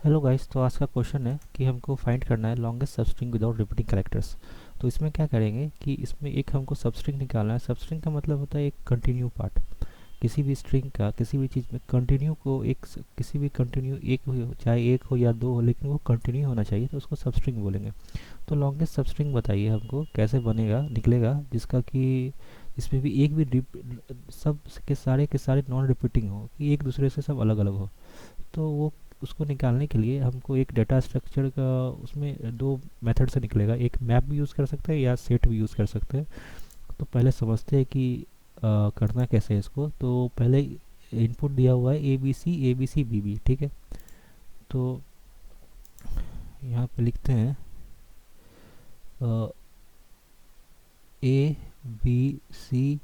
Hello guys, तो आज का क्वेश्चन है कि हमको फाइंड करना है longest substring without repeating characters. तो इसमें क्या करेंगे कि इसमें एक हमको सबस्ट्रिंग निकालना है। सबस्ट्रिंग का मतलब होता है एक कंटिन्यू पार्ट। किसी भी स्ट्रिंग का किसी भी चीज़ में कंटिन्यू को किसी भी कंटिन्यू एक हो, चाहे एक हो या दो हो, लेकिन वो कंटिन्यू होना चाहिए, तो उसको सबस्ट्रिंग बोलेंगे। तो लॉन्गेस्ट सबस्ट्रिंग बताइए हमको कैसे बनेगा, निकलेगा, जिसका कि इसमें भी एक भी सब के सारे नॉन रिपीटिंग हो, कि एक दूसरे से सब अलग अलग हो। तो वो उसको निकालने के लिए हमको एक डाटा स्ट्रक्चर का, उसमें दो मेथड से निकलेगा। एक मैप भी यूज़ कर सकते हैं या सेट भी यूज़ कर सकते हैं। तो पहले समझते हैं कि करना कैसे है इसको। तो पहले इनपुट दिया हुआ है A B C B B, ठीक है। तो यहाँ पे लिखते हैं A B C,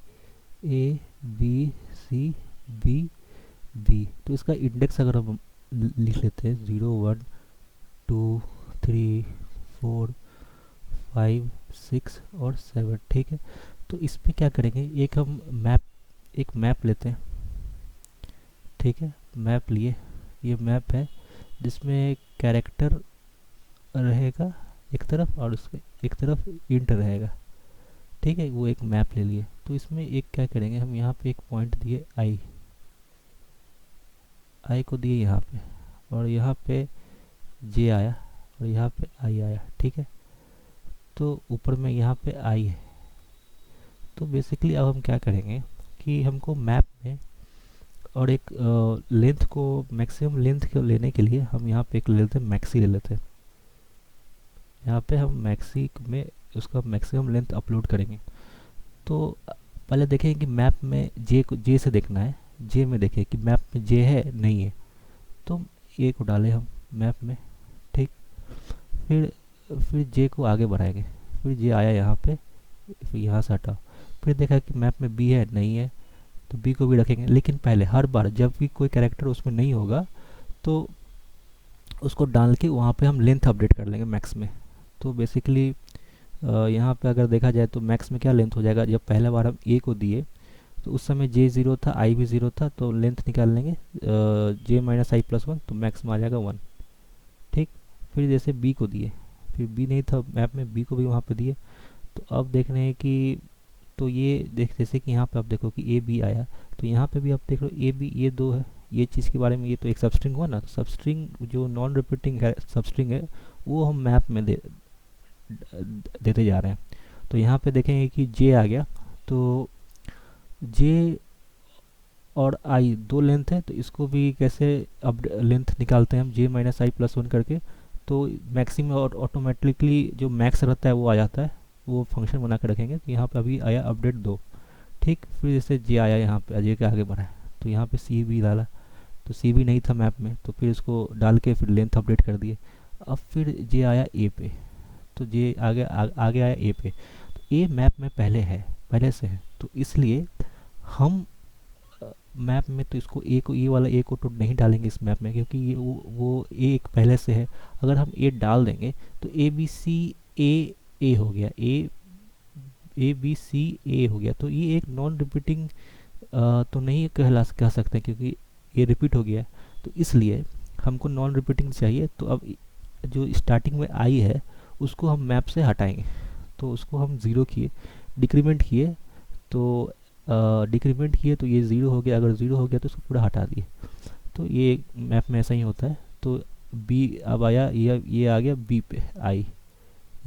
A B C B B. तो इसका इंडेक्स अगर हम लिख लेते हैं 0 1 2 3 4 5 6 और 7, ठीक है। तो इस पे क्या करेंगे, एक मैप लेते हैं, ठीक है। मैप लिए, ये मैप है जिसमें कैरेक्टर रहेगा एक तरफ और उसके एक तरफ इंट रहेगा, ठीक है। वो एक मैप ले लिए। तो इसमें एक क्या करेंगे, हम यहाँ पे एक पॉइंट दिए आई, आई को दिए यहाँ पे, और यहाँ पे जे आया और यहाँ पे आई आया, ठीक है। तो ऊपर में यहाँ पे आई है। तो बेसिकली अब हम क्या करेंगे कि हमको मैप में और एक लेंथ को, मैक्सिमम लेंथ को लेने के लिए हम यहाँ पे एक ले लेते हैं, मैक्सी ले लेते हैं। यहाँ पे हम मैक्सी में उसका मैक्सिमम लेंथ अपलोड करेंगे। तो पहले देखें कि मैप में जे से देखना है। जे में देखें कि मैप में जे है नहीं है, तो ए को डालें हम मैप में, ठीक। फिर जे को आगे बढ़ाएंगे। फिर जे आया यहाँ पे, फिर यहाँ से हटाओ। फिर देखा कि मैप में बी है नहीं है, तो बी को भी रखेंगे। लेकिन पहले हर बार जब भी कोई कैरेक्टर उसमें नहीं होगा, तो उसको डाल के वहाँ पे हम लेंथ अपडेट कर लेंगे मैक्स में। तो बेसिकली यहाँ पे अगर देखा जाए तो मैक्स में क्या लेंथ हो जाएगा, जब पहले बार हम ए को दिए तो उस समय जे ज़ीरो था, आई भी ज़ीरो था, तो लेंथ निकाल लेंगे जे माइनस आई प्लस वन, तो मैक्स में आ जाएगा वन, ठीक। फिर जैसे बी को दिए, फिर बी नहीं था मैप में, बी को भी वहाँ पे दिए। तो अब देख रहे हैं कि, तो ये देख, जैसे कि यहाँ पे आप देखो कि ए बी आया, तो यहाँ पे भी आप देख रहे हो ए बी, ये दो है। ये चीज़ के बारे में, ये तो एक सबस्ट्रिंग हुआ ना। तो सबस्ट्रिंग जो नॉन रिपीटिंग है सबस्ट्रिंग है, वो हम मैप में देते जा रहे हैं। तो यहाँ पे देखेंगे कि जे आ गया। तो जे और आई दो लेंथ है, तो इसको भी कैसे अब लेंथ निकालते हैं हम, जे माइनस आई प्लस वन करके। तो मैक्सिमम और ऑटोमेटिकली जो मैक्स रहता है वो आ जाता है, वो फंक्शन बना के रखेंगे। तो यहाँ पे अभी आया अपडेट दो, ठीक। फिर जैसे जे आया यहाँ पे, जे के आगे बढ़ा है, तो यहाँ पे सी भी डाला। तो सी भी नहीं था मैप में, तो फिर इसको डाल के फिर लेंथ अपडेट कर दिए। अब फिर जे आया ए पे, तो जे आगे आया ए पे। तो ए मैप में पहले से है, तो इसलिए हम मैप में तो इसको ए को, ये वाला ए को तो नहीं डालेंगे इस मैप में, क्योंकि ये वो ए एक पहले से है। अगर हम ए डाल देंगे तो ए बी सी ए हो गया, ए बी सी ए हो गया। तो ये एक नॉन रिपीटिंग तो नहीं कह सकते, क्योंकि ये रिपीट हो गया। तो इसलिए हमको नॉन रिपीटिंग चाहिए। तो अब जो स्टार्टिंग में आई है उसको हम मैप से हटाएंगे। तो उसको हम ज़ीरो किए, डिक्रीमेंट किए। तो डिक्रीमेंट किए तो ये ज़ीरो हो गया। अगर ज़ीरो हो गया तो उसको पूरा हटा दिए। तो ये मैप में ऐसा ही होता है। तो बी अब आया, ये आ गया बी पे आई,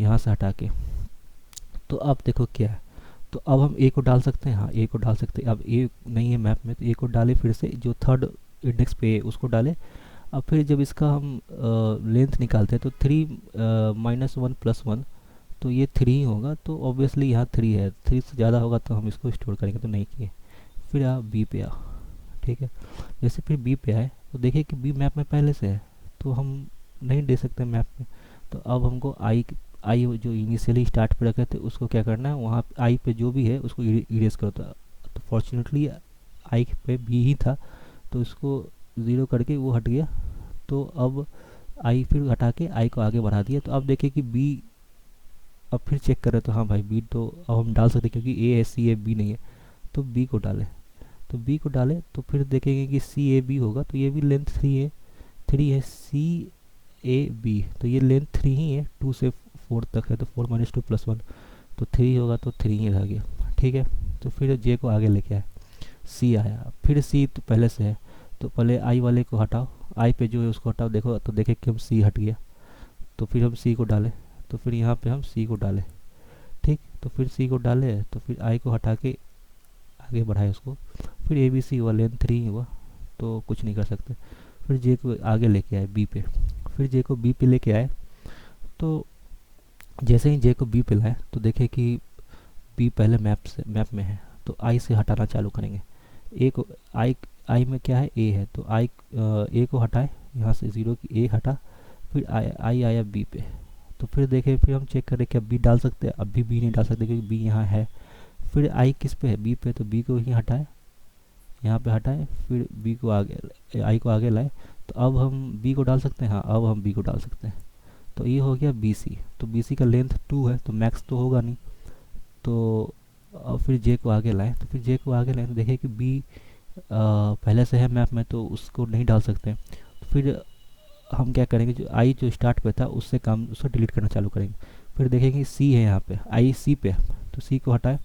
यहाँ से हटा के। तो अब देखो क्या है। तो अब हम ए को डाल सकते हैं, हाँ ए को डाल सकते हैं। अब ए नहीं है मैप में, तो ए को डाले, फिर से जो थर्ड इंडेक्स पे है उसको डाले। अब फिर जब इसका हम लेंथ निकालते हैं तो three minus one plus one, तो ये थ्री ही होगा। तो ऑब्वियसली यहाँ थ्री है, थ्री से ज़्यादा होगा तो हम इसको स्टोर करेंगे, तो नहीं किए। फिर आ बी पे आ, ठीक है। जैसे फिर बी पे आए तो देखिए कि बी मैप में पहले से है, तो हम नहीं दे सकते मैप में। तो अब हमको आई जो इनिशियली स्टार्ट पे रखे थे उसको क्या करना है, वहाँ आई पे जो भी है उसको इरेज करो। तो फॉर्चुनेटली आई पे बी ही था, तो उसको ज़ीरो करके वो हट गया। तो अब आई फिर हटा के आई को आगे बढ़ा दिया। तो अब देखिए कि बी, अब फिर चेक करें तो हाँ भाई बी तो अब हम डाल सकते, क्योंकि ए है, सी है, बी नहीं है। तो बी को डालें, तो बी को डालें तो फिर देखेंगे कि सी ए बी होगा। तो ये भी लेंथ थ्री है, सी ए बी, तो ये लेंथ 3 ही है, 2 से 4 तक है, तो 4 माइनस 2 प्लस 1, तो 3 होगा, तो 3 ही रह गया। ठीक है, तो फिर जे को आगे लेके आए, सी आया, फिर सी तो पहले से है, तो पहले आई वाले को हटाओ, आई पे जो है उसको हटाओ, देखो तो देखे कि हम सी हट गया, तो फिर हम सी को डालें, तो फिर यहाँ पे हम सी को डालें। ठीक, तो फिर सी को डाले, तो फिर आई को हटा के आगे बढ़ाए उसको, फिर ए बी सी हुआ, लेंथ 3 हुआ, तो कुछ नहीं कर सकते। फिर जे को आगे लेके आए बी पे, फिर जे को बी पे लेके आए, तो जैसे ही जे को बी पे लाए तो देखे कि बी पहले मैप में है, तो आई से हटाना चालू करेंगे। ए को आई में क्या है, ए है, तो आई ए को हटाए, यहाँ से 0 की ए हटा, फिर आई आया बी पे, तो फिर देखे, फिर हम चेक करें कि अब बी डाल सकते हैं, अब भी बी नहीं डाल सकते क्योंकि बी यहाँ है। फिर आई किस पे है, बी पे, तो बी को ही हटाए, यहाँ पे हटाए, फिर बी को आगे, आई को आगे लाए, तो अब हम बी को डाल सकते हैं, हाँ अब हम बी को डाल सकते हैं। तो ये हो गया बी सी, तो बी सी का लेंथ 2 है, तो मैक्स तो होगा नहीं, तो अब फिर जे को आगे लाएं, तो फिर जे को आगे लाएं तो देखें कि बी पहले से है मैप में, तो उसको नहीं डाल सकते। तो फिर हम क्या करेंगे, जो आई जो स्टार्ट पे था उससे काम, उसको डिलीट करना चालू करेंगे। फिर देखेंगे सी है यहाँ पे, आई सी पे, तो सी को हटाए,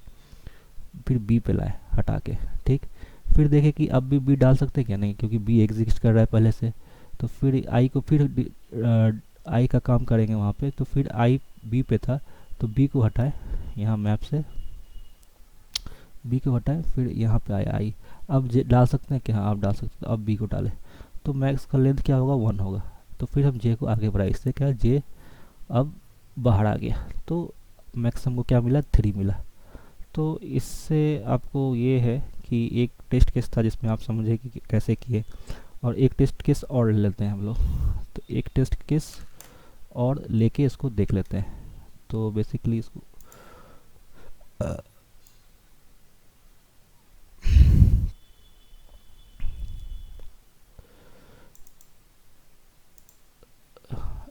फिर बी पे लाए हटा के। ठीक, फिर देखें कि अब भी बी डाल सकते हैं क्या, नहीं, क्योंकि बी एग्जिस्ट कर रहा है पहले से। तो फिर आई को फिर आई का काम करेंगे वहाँ पे, तो फिर आई बी पे था, तो बी को हटाए, यहाँ मैप से बी को हटाए, फिर यहाँ पे आया आई। अब डाल सकते हैं कि हाँ आप डाल सकते हैं, अब बी को डालें, तो मैक्स का लेंथ क्या होगा, 1 होगा। तो फिर हम जे को आगे बढ़ाए, इससे क्या जे अब बाहर आ गया, तो मैक्स हमको क्या मिला, 3 मिला। तो इससे आपको ये है कि एक टेस्ट केस था जिसमें आप समझे कि कैसे किए, और एक टेस्ट केस और ले लेते हैं हम लोग। तो एक टेस्ट केस और लेके इसको देख लेते हैं। तो बेसिकली इसको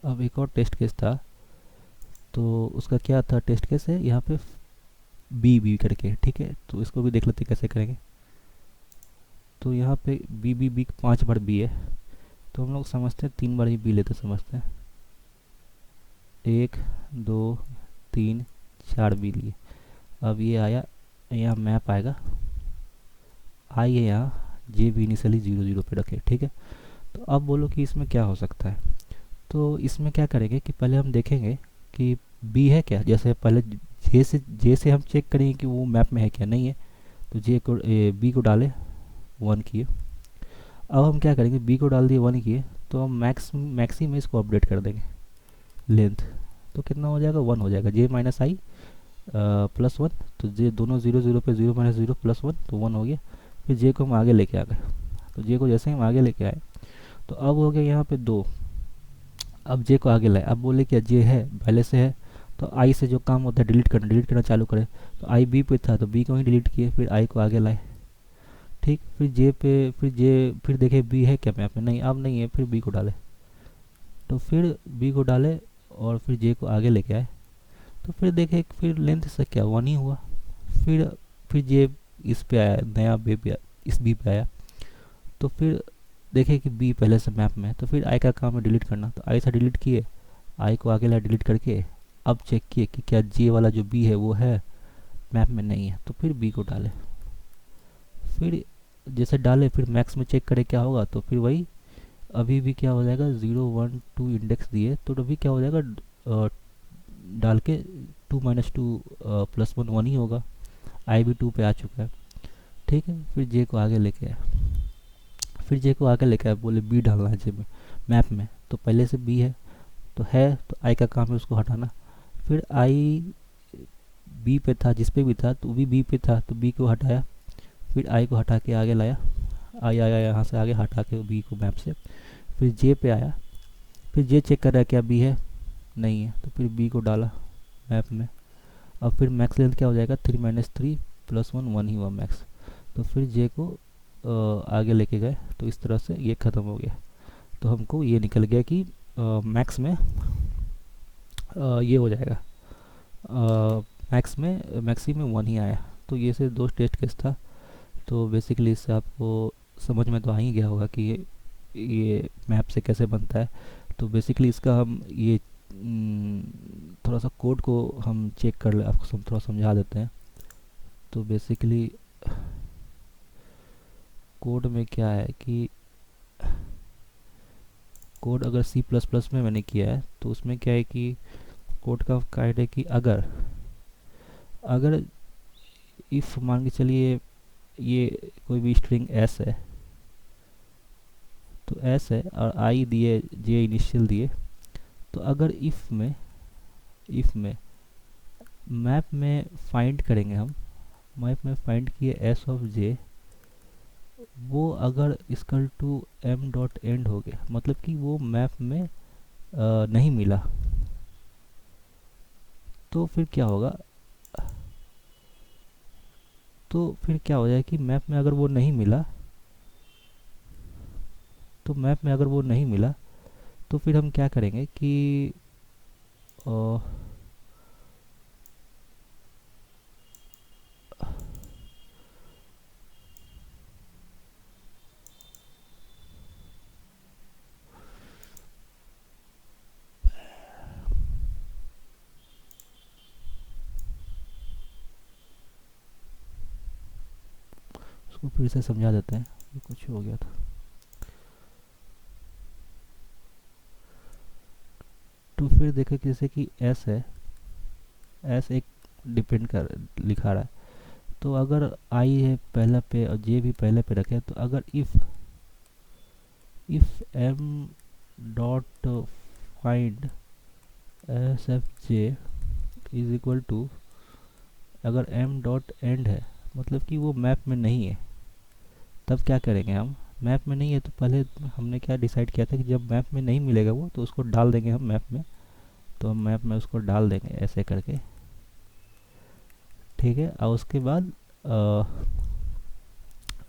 अब एक और टेस्ट केस था, तो उसका क्या था, टेस्ट केस है यहाँ पे बी बी करके। ठीक है, तो इसको भी देख लेते कैसे करेंगे। तो यहाँ पे बी बी बी 5 बार बी है, तो हम लोग समझते हैं 3 बार ही बी लेते समझते हैं, 1 2 3 4 बी लिए। अब ये आया, यहाँ मैप आएगा, आई है यहाँ, जे भी इनिशियली 0 0 पे रखे। ठीक है, तो अब बोलो कि इसमें क्या हो सकता है। तो इसमें क्या करेंगे कि पहले हम देखेंगे कि बी है क्या, जैसे पहले जे से हम चेक करेंगे कि वो मैप में है क्या, नहीं है, तो जे को बी को डाले 1 किए। अब हम क्या करेंगे, बी को डाल दिए 1 किए, तो हम मैक्सी में इसको अपडेट कर देंगे लेंथ, तो कितना हो जाएगा, 1 हो जाएगा, जे माइनस आई प्लस 1, तो जे दोनों 0 0 पे 0 माइनस 0 प्लस 1, तो 1 हो गया। फिर जे को हम आगे लेके आ गए, तो जे को जैसे ही हम आगे लेके आए, तो अब हो गया यहाँ पे 2। अब जे को आगे लाए, अब बोले क्या जे है पहले से है, तो आई से जो काम होता है डिलीट करना चालू करें, तो आई बी पे था, तो बी को ही डिलीट किए, फिर आई को आगे लाए। ठीक, फिर जे पे, फिर देखे बी है क्या मैप में, नहीं अब नहीं है, फिर बी को डाले, तो फिर बी को डाले और फिर जे को आगे लेके आए, तो फिर देखे फिर लेंथ से क्या 1 ही हुआ। फिर जे इस पे आया, नया बी पे, इस बी पे आया, तो फिर देखे कि बी पहले से मैप में है, तो फिर आई का काम है डिलीट करना, तो आई से डिलीट किए, आई को आगे लाए डिलीट करके, अब चेक किए कि क्या जे वाला जो बी है वो है मैप में, नहीं है, तो फिर बी को डाले। फिर जैसे डाले, फिर मैक्स में चेक करे क्या होगा, तो फिर वही अभी भी क्या हो जाएगा, 0 1 2 इंडेक्स दिए, तो अभी क्या हो जाएगा, डाल के 2 माइनस 2 प्लस 1 1 ही होगा, आई भी 2 पे आ चुका है। ठीक है, फिर जे को आगे लेके आए, फिर जे को आगे लेके आए, बोले बी डालना है जे में मैप में, तो पहले से बी है, तो आई का काम है उसको हटाना। फिर आई बी पे था, जिस पे भी था, तो बी पे था, तो बी को हटाया, फिर आई को हटा के आगे लाया, आई आया यहाँ से आगे हटा के बी को मैप से, फिर जे पे आया, फिर जे चेक कर रहा है क्या बी है, नहीं है, तो फिर बी को डाला मैप में। अब फिर मैक्स लेंथ क्या हो जाएगा, 3 माइनस 3 प्लस 1 1 ही हुआ मैक्स, तो फिर जे को आगे लेके गए, तो इस तरह से ये ख़त्म हो गया। तो हमको ये निकल गया कि मैक्स में ये हो जाएगा, मैक्सी में 1 ही आया। तो ये से 2 टेस्ट केस था। तो बेसिकली इससे आपको समझ में तो आ ही गया होगा कि ये मैप से कैसे बनता है। तो बेसिकली इसका हम ये थोड़ा सा कोड को हम चेक कर ले, आपको थोड़ा समझा देते हैं। तो बेसिकली कोड में क्या है कि कोड अगर सी प्लस प्लस में मैंने किया है तो उसमें क्या है कि कोड का काइड है कि अगर अगर इफ़ मान के चलिए ये कोई भी स्ट्रिंग एस है, तो एस है और आई दिए, जे इनिशियल दिए, तो अगर इफ़ में मैप में फाइंड करेंगे हम, मैप में फाइंड किए एस ऑफ जे, वो अगर equal to M dot end हो गया, मतलब कि वो मैप में नहीं मिला, तो फिर क्या होगा, तो फिर क्या हो जाए कि मैप में अगर वो नहीं मिला, तो मैप में अगर वो नहीं मिला तो फिर हम क्या करेंगे कि अ, उसको फिर से समझा देते हैं, ये कुछ हो गया था। तो फिर देखें जैसे कि एस है, एस एक डिपेंड कर लिखा रहा है, तो अगर आई है पहला पे और जे भी पहले पे रखे, तो अगर if M dot find S F J is equal to, अगर एम डॉट एंड है मतलब कि वो मैप में नहीं है, तब क्या करेंगे हम, मैप में नहीं है तो पहले हमने क्या डिसाइड किया था कि जब मैप में नहीं मिलेगा वो तो उसको डाल देंगे हम मैप में, तो हम मैप में उसको डाल देंगे ऐसे करके, ठीक है। और उसके बाद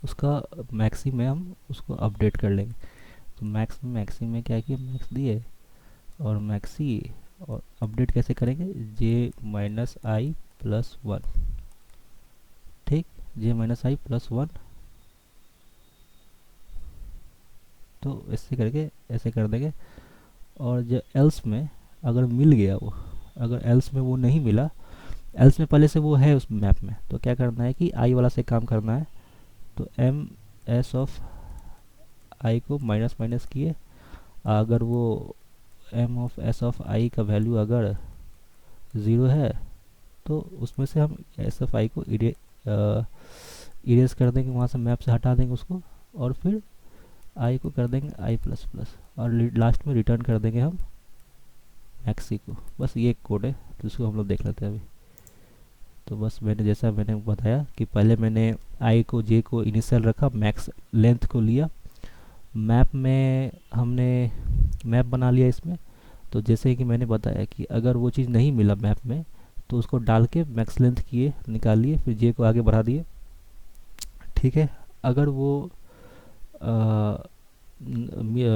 उसका मैक्सी में हम उसको अपडेट कर लेंगे। तो मैक्सी में क्या किया, मैक्स दिए और मैक्सी, और अपडेट कैसे करेंगे, जे माइनस आई प्लस वन, ठीक, जे माइनस आई प्लस वन, तो ऐसे करके ऐसे कर देंगे। और जो एल्स में अगर मिल गया वो, अगर एल्स में वो नहीं मिला, एल्स में पहले से वो है उस मैप में, तो क्या करना है कि आई वाला से काम करना है, तो एम एस ऑफ आई को माइनस माइनस किए, अगर वो एम ऑफ एस ऑफ आई का वैल्यू अगर ज़ीरो है तो उसमें से हम एस ऑफ आई को इरेज कर देंगे, वहाँ से मैप से हटा देंगे उसको, और फिर आई को कर देंगे आई प्लस प्लस, और लास्ट में रिटर्न कर देंगे हम मैक्सी को। बस ये एक कोड है, तो इसको हम लोग देख लेते हैं अभी। तो बस मैंने जैसा मैंने बताया कि पहले मैंने आई को जे को इनिशियल रखा, मैक्स लेंथ को लिया, मैप में हमने मैप बना लिया इसमें। तो जैसे कि मैंने बताया कि अगर वो चीज़ नहीं मिला मैप में तो उसको डाल के मैक्स लेंथ किए, निकाल लिए, फिर जे को आगे बढ़ा दिए, ठीक है। अगर वो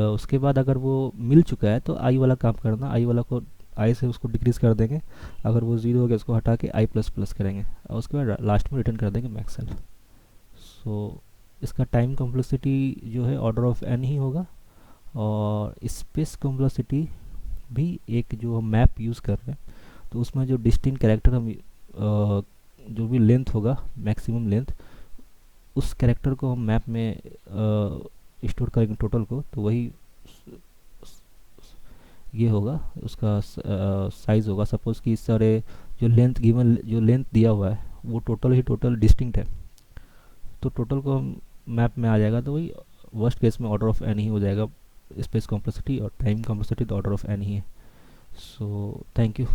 उसके बाद अगर वो मिल चुका है तो आई वाला काम करना, आई वाला को आई से उसको डिक्रीज़ कर देंगे, अगर वो ज़ीरो हो गया उसको हटा के आई प्लस प्लस करेंगे, और उसके बाद लास्ट में रिटर्न कर देंगे मैक्सल। सो इसका टाइम कॉम्प्लेक्सिटी जो है ऑर्डर ऑफ एन ही होगा, और स्पेस कॉम्प्लेक्सिटी भी एक जो हम मैप यूज़ कर रहे हैं तो उसमें जो डिस्टिंक्ट कैरेक्टर हम जो भी लेंथ होगा मैक्सिमम लेंथ, उस कैरेक्टर को हम मैप में स्टोर करेंगे टोटल को, तो वही ये होगा उसका साइज़ होगा। सपोज़ कि इस सारे जो लेंथ गिवन, जो लेंथ दिया हुआ है वो टोटल ही टोटल डिस्टिंक्ट है, तो टोटल को हम मैप में आ जाएगा, तो वही वर्स्ट केस में ऑर्डर ऑफ एन ही हो जाएगा, स्पेस कॉम्प्लेक्सिटी और टाइम कॉम्प्लेक्सिटी तो ऑर्डर ऑफ एन ही है। So thank you.